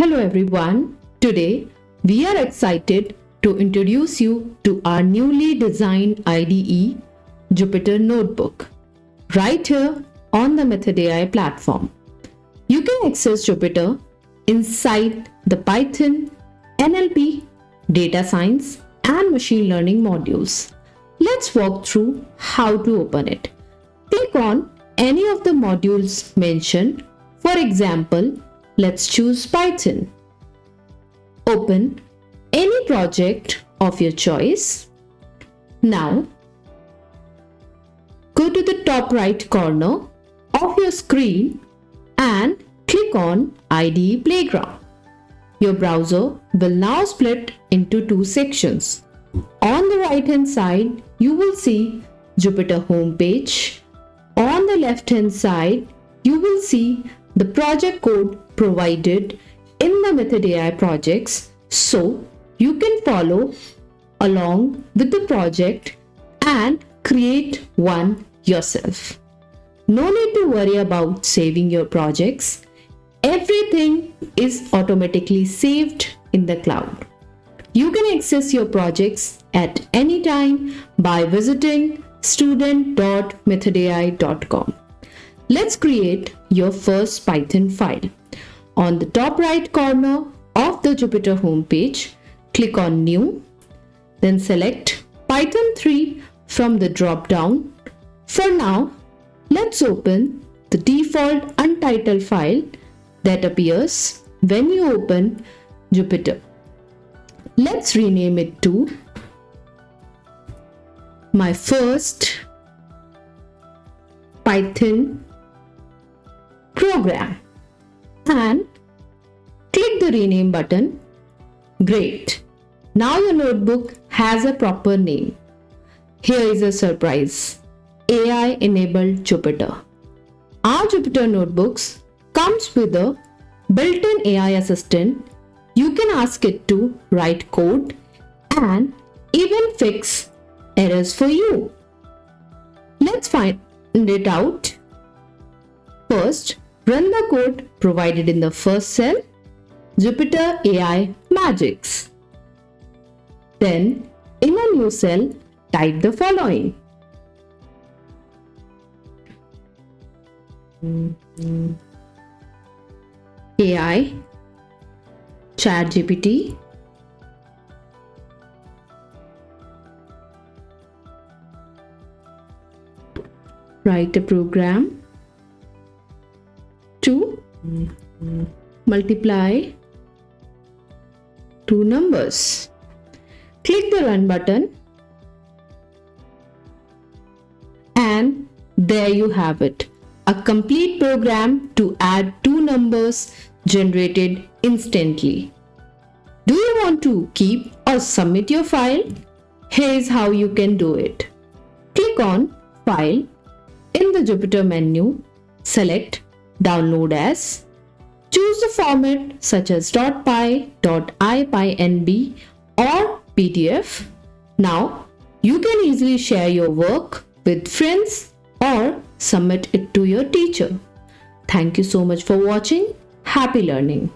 Hello everyone. Today we are excited to introduce you to our newly designed IDE, Jupyter Notebook, right here on the MethdAI platform. You can access Jupyter inside the Python, NLP, data science and machine learning modules. Let's walk through how to open it. Click on any of the modules mentioned. For example, let's choose Python. Open any project of your choice. Now, go to the top right corner of your screen and click on IDE Playground. Your browser will now split into two sections. On the right hand side, you will see Jupyter homepage. On the left hand side, you will see the project code provided in the MethdAI projects, so you can follow along with the project and create one yourself. No need to worry about saving your projects. Everything is automatically saved in the cloud. You can access your projects at any time by visiting student.methdai.com. Let's create your first Python file. On the top right corner of the Jupyter homepage, click on New, then select Python 3 from the drop-down. For now, let's open the default untitled file that appears when you open Jupyter. Let's rename it to My First Python Program and click the rename button. Great! Now your notebook has a proper name. Here is a surprise: AI-enabled Jupyter. Our Jupyter notebooks comes with a built-in AI assistant. You can ask it to write code and even fix errors for you. Let's find it out. First, run the code provided in the first cell, Jupyter AI Magics. Then, in a new cell, type the following. AI ChatGPT write a program to multiply two numbers. Click the run button and there you have it, a complete program to add two numbers generated instantly. Do you want to keep or submit your file? Here's how you can do it. Click on File in the Jupyter menu, select Download as, choose the format such as .py, .ipynb or PDF. Now you can easily share your work with friends or submit it to your teacher. Thank you so much for watching. Happy learning!